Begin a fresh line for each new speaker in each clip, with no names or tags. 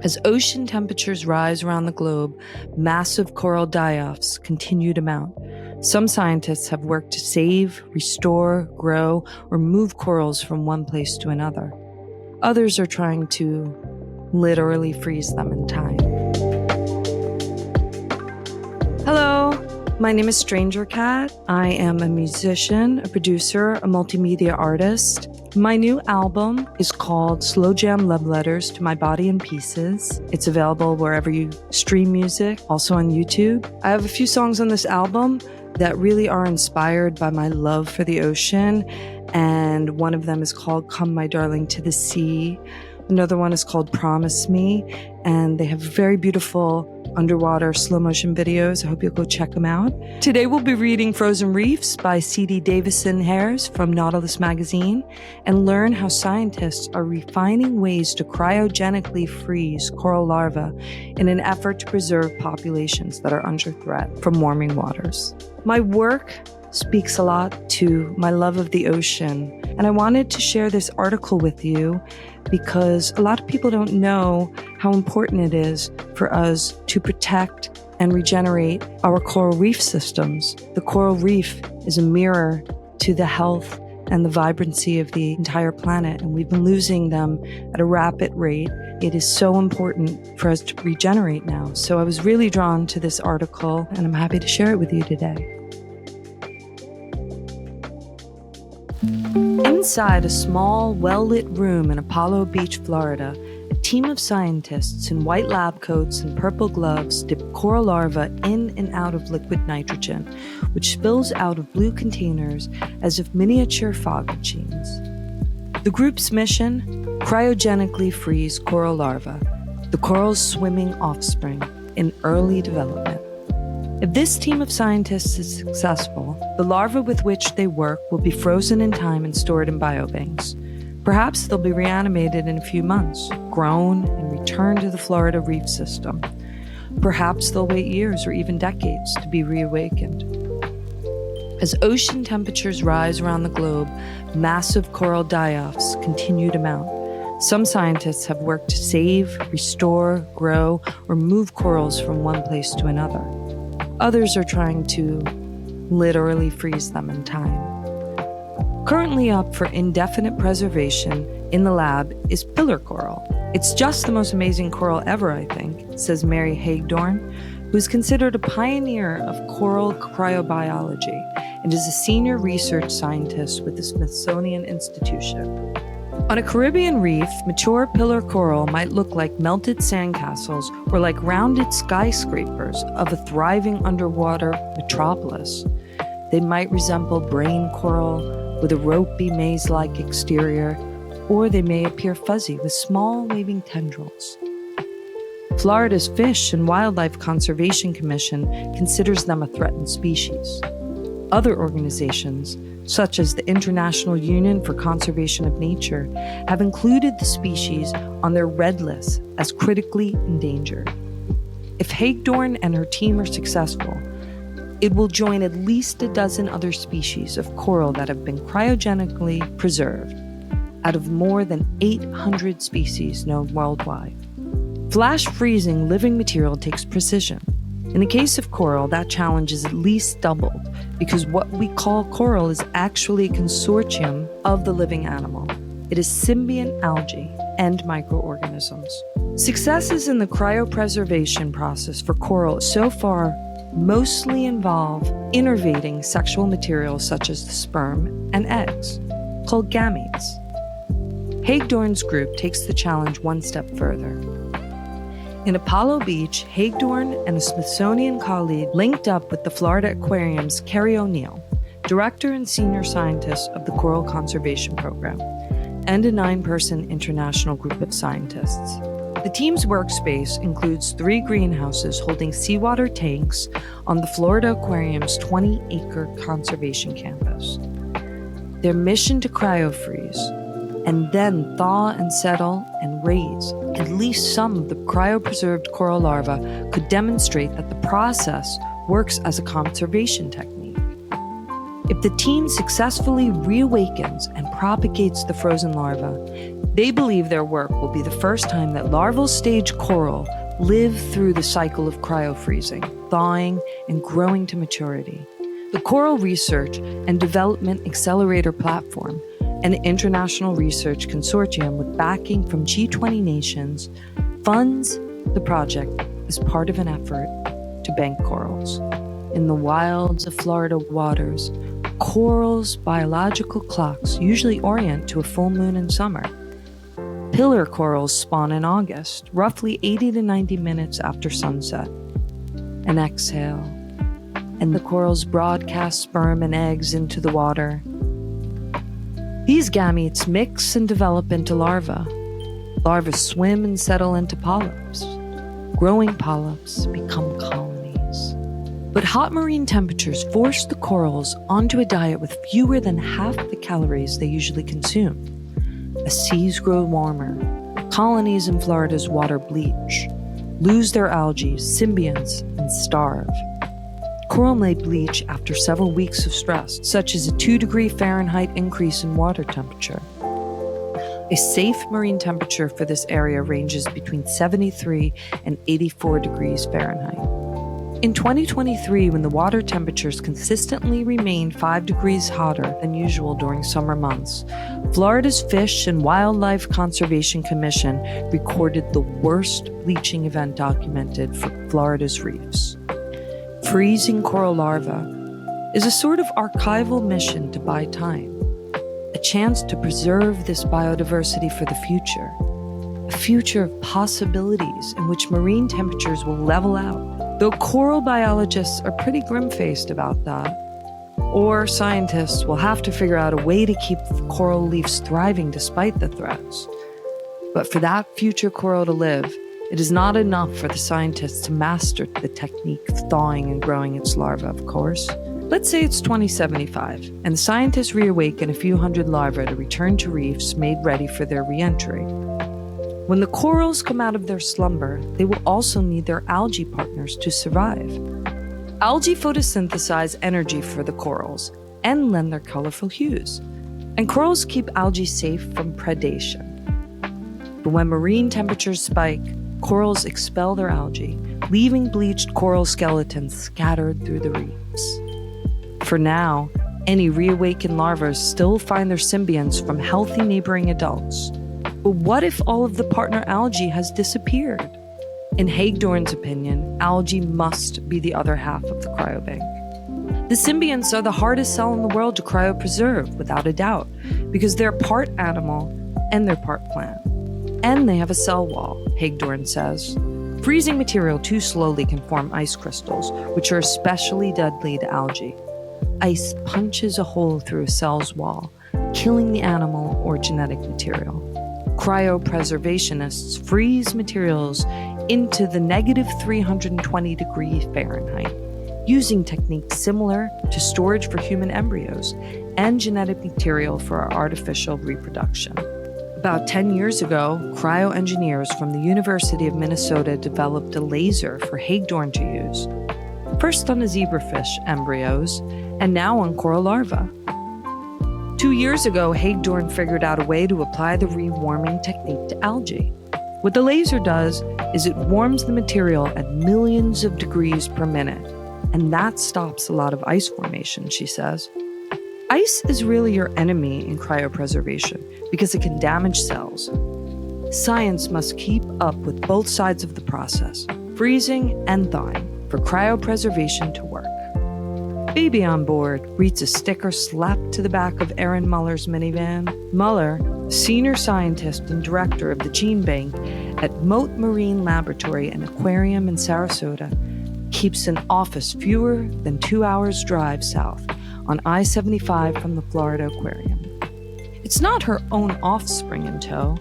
As ocean temperatures rise around the globe, massive coral die-offs continue to mount. Some scientists have worked to save, restore, grow, or move corals from one place to another. Others are trying to literally freeze them in time. Hello, my name is Stranger Cat. I am a musician, a producer, a multimedia artist. My new album is called Slow Jam Love Letters to My Body in Pieces. It's available wherever you stream music, also on YouTube. I have a few songs on this album that really are inspired by my love for the ocean, and one of them is called Come My Darling to the Sea. Another one is called Promise Me, and they have very beautiful underwater slow motion videos. I hope you'll go check them out. Today we'll be reading Frozen Reefs by CD Davidson-Hiers from Nautilus Magazine and learn how scientists are refining ways to cryogenically freeze coral larvae in an effort to preserve populations that are under threat from warming waters. My work speaks a lot to my love of the ocean, and I wanted to share this article with you because a lot of people don't know how important it is for us to protect and regenerate our coral reef systems. The coral reef is a mirror to the health and the vibrancy of the entire planet, and we've been losing them at a rapid rate. It is so important for us to regenerate now. So I was really drawn to this article, and I'm happy to share it with you today. Inside a small, well-lit room in Apollo Beach, Florida, a team of scientists in white lab coats and purple gloves dip coral larvae in and out of liquid nitrogen, which spills out of blue containers as if miniature fog machines. The group's mission? Cryogenically freeze coral larvae, the coral's swimming offspring, in early development. If this team of scientists is successful, the larvae with which they work will be frozen in time and stored in biobanks. Perhaps they'll be reanimated in a few months, grown, and returned to the Florida reef system. Perhaps they'll wait years or even decades to be reawakened. As ocean temperatures rise around the globe, massive coral die-offs continue to mount. Some scientists have worked to save, restore, grow, or move corals from one place to another. Others are trying to literally freeze them in time. Currently up for indefinite preservation in the lab is pillar coral. It's just the most amazing coral ever, I think, says Mary Hagedorn, who is considered a pioneer of coral cryobiology and is a senior research scientist with the Smithsonian Institution. On a Caribbean reef, mature pillar coral might look like melted sandcastles or like rounded skyscrapers of a thriving underwater metropolis. They might resemble brain coral with a ropey maze-like exterior, or they may appear fuzzy with small waving tendrils. Florida's Fish and Wildlife Conservation Commission considers them a threatened species. Other organizations, such as the International Union for Conservation of Nature, have included the species on their red list as critically endangered. If Hagedorn and her team are successful, it will join at least a dozen other species of coral that have been cryogenically preserved, out of more than 800 species known worldwide. Flash freezing living material takes precision. In the case of coral, that challenge is at least doubled because what we call coral is actually a consortium of the living animal. It is symbiont algae and microorganisms. Successes in the cryopreservation process for coral so far mostly involve innervating sexual materials such as the sperm and eggs, called gametes. Hagedorn's group takes the challenge one step further. In Apollo Beach, Hagedorn and a Smithsonian colleague linked up with the Florida Aquarium's Carrie O'Neill, director and senior scientist of the Coral Conservation Program, and a 9-person international group of scientists. The team's workspace includes 3 greenhouses holding seawater tanks on the Florida Aquarium's 20-acre conservation campus. Their mission to cryofreeze and then thaw and settle and raise at least some of the cryopreserved coral larvae could demonstrate that the process works as a conservation technique. If the team successfully reawakens and propagates the frozen larvae, They believe their work will be the first time that larval stage coral live through the cycle of cryofreezing, thawing, and growing to maturity. The Coral Research and Development Accelerator Platform, an international research consortium with backing from G20 nations, funds the project as part of an effort to bank corals. In the wilds of Florida waters, corals' biological clocks usually orient to a full moon in summer. Pillar corals spawn in August, roughly 80 to 90 minutes after sunset. An exhale, and the corals broadcast sperm and eggs into the water. These gametes mix and develop into larvae. Larvae swim and settle into polyps. Growing polyps become colonies. But hot marine temperatures force the corals onto a diet with fewer than half the calories they usually consume. As seas grow warmer, colonies in Florida's water bleach, lose their algae, symbionts, and starve. Coral may bleach after several weeks of stress, such as a 2-degree Fahrenheit increase in water temperature. A safe marine temperature for this area ranges between 73 and 84 degrees Fahrenheit. In 2023, when the water temperatures consistently remained 5 degrees hotter than usual during summer months, Florida's Fish and Wildlife Conservation Commission recorded the worst bleaching event documented for Florida's reefs. Freezing coral larvae is a sort of archival mission to buy time, a chance to preserve this biodiversity for the future, a future of possibilities in which marine temperatures will level out. Though coral biologists are pretty grim-faced about that, or scientists will have to figure out a way to keep coral reefs thriving despite the threats. But for that future coral to live, it is not enough for the scientists to master the technique of thawing and growing its larvae, of course. Let's say it's 2075, and the scientists reawaken a few hundred larvae to return to reefs made ready for their re-entry. When the corals come out of their slumber, they will also need their algae partners to survive. Algae photosynthesize energy for the corals and lend their colorful hues. And corals keep algae safe from predation. But when marine temperatures spike, corals expel their algae, leaving bleached coral skeletons scattered through the reefs. For now, any reawakened larvae still find their symbionts from healthy neighboring adults. But what if all of the partner algae has disappeared? In Hagedorn's opinion, algae must be the other half of the cryobank. The symbionts are the hardest cell in the world to cryopreserve, without a doubt, because they're part animal and they're part plant. And they have a cell wall, Hagedorn says. Freezing material too slowly can form ice crystals, which are especially deadly to algae. Ice punches a hole through a cell's wall, killing the animal or genetic material. Cryopreservationists freeze materials into the negative 320 degrees Fahrenheit, using techniques similar to storage for human embryos and genetic material for our artificial reproduction. About 10 years ago, cryoengineers from the University of Minnesota developed a laser for Hagedorn to use, first on the zebrafish embryos and now on coral larvae. 2 years ago, Hagedorn figured out a way to apply the rewarming technique to algae. What the laser does is it warms the material at millions of degrees per minute, and that stops a lot of ice formation, she says. Ice is really your enemy in cryopreservation because it can damage cells. Science must keep up with both sides of the process, freezing and thawing, for cryopreservation to work. Baby on board reads a sticker slapped to the back of Aaron Muller's minivan. Muller, senior scientist and director of the gene bank at Mote Marine Laboratory and Aquarium in Sarasota, keeps an office fewer than 2 hours drive south on I-75 from the Florida Aquarium. It's not her own offspring in tow.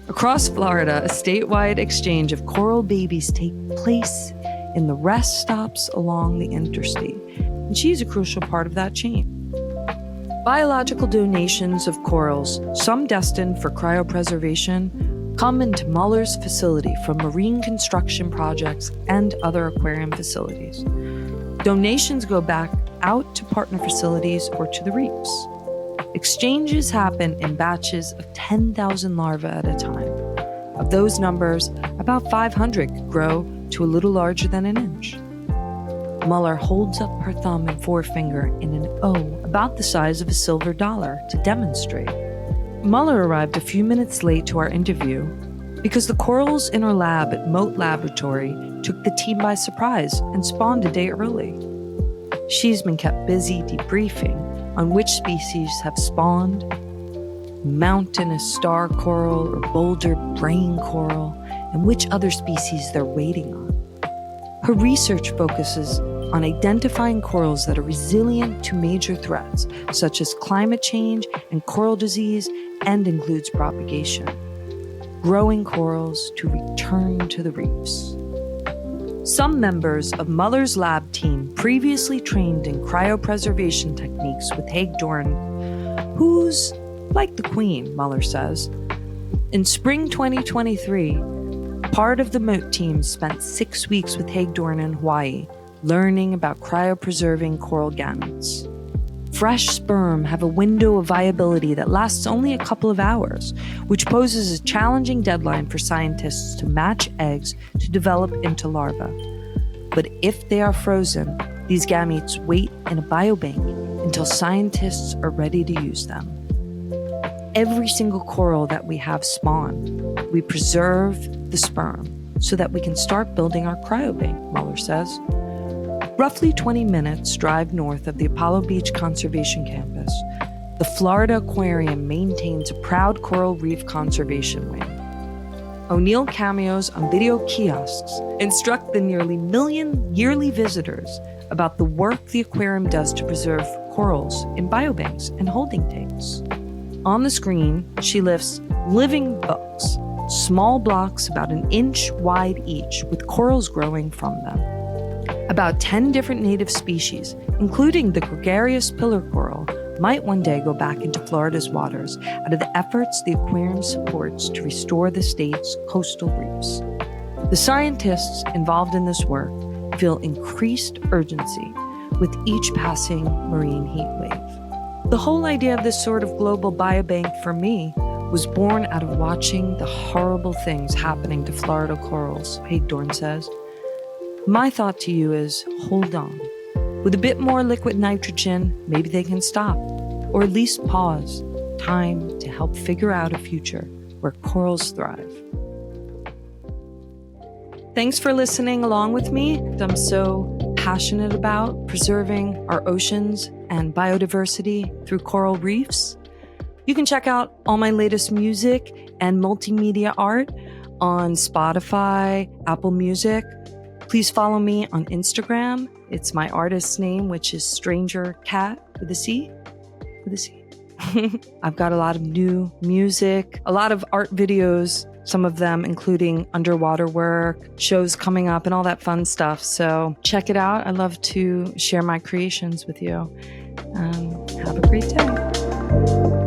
Across Florida, a statewide exchange of coral babies take place in the rest stops along the interstate, and she's a crucial part of that chain. Biological donations of corals, some destined for cryopreservation, come into Muller's facility from marine construction projects and other aquarium facilities. Donations go back out to partner facilities or to the reefs. Exchanges happen in batches of 10,000 larvae at a time. Of those numbers, about 500 could grow to a little larger than an inch. Muller holds up her thumb and forefinger in an O about the size of a silver dollar to demonstrate. Muller arrived a few minutes late to our interview because the corals in our lab at Mote Laboratory took the team by surprise and spawned a day early. She's been kept busy debriefing on which species have spawned, mountainous star coral or boulder brain coral, and which other species they're waiting on. Her research focuses on identifying corals that are resilient to major threats, such as climate change and coral disease, and includes propagation. Growing corals to return to the reefs. Some members of Muller's lab team previously trained in cryopreservation techniques with Haig Doran, who's like the queen, Muller says. In spring 2023, part of the Mote team spent 6 weeks with Haig Doran in Hawaii, learning about cryopreserving coral gametes. Fresh sperm have a window of viability that lasts only a couple of hours, which poses a challenging deadline for scientists to match eggs to develop into larvae. But if they are frozen, these gametes wait in a biobank until scientists are ready to use them. Every single coral that we have spawn, we preserve the sperm so that we can start building our cryobank, Muller says. Roughly 20 minutes drive north of the Apollo Beach Conservation Campus, the Florida Aquarium maintains a proud coral reef conservation wing. O'Neill cameos on video kiosks instruct the nearly 1 million yearly visitors about the work the aquarium does to preserve corals in biobanks and holding tanks. On the screen, she lifts living books, small blocks about an inch wide each with corals growing from them. About 10 different native species, including the gregarious pillar coral, might one day go back into Florida's waters out of the efforts the aquarium supports to restore the state's coastal reefs. The scientists involved in this work feel increased urgency with each passing marine heat wave. The whole idea of this sort of global biobank for me was born out of watching the horrible things happening to Florida corals, Haig Doran says. My thought to you is, hold on. With a bit more liquid nitrogen, maybe they can stop, or at least pause, time to help figure out a future where corals thrive. Thanks for listening along with me. I'm so passionate about preserving our oceans and biodiversity through coral reefs. You can check out all my latest music and multimedia art on Spotify, Apple Music. Please follow me on Instagram. It's my artist's name, which is Stranger Cat with a C. I've got a lot of new music, a lot of art videos, some of them including underwater work, shows coming up, and all that fun stuff. So check it out. I love to share my creations with you. Have a great day.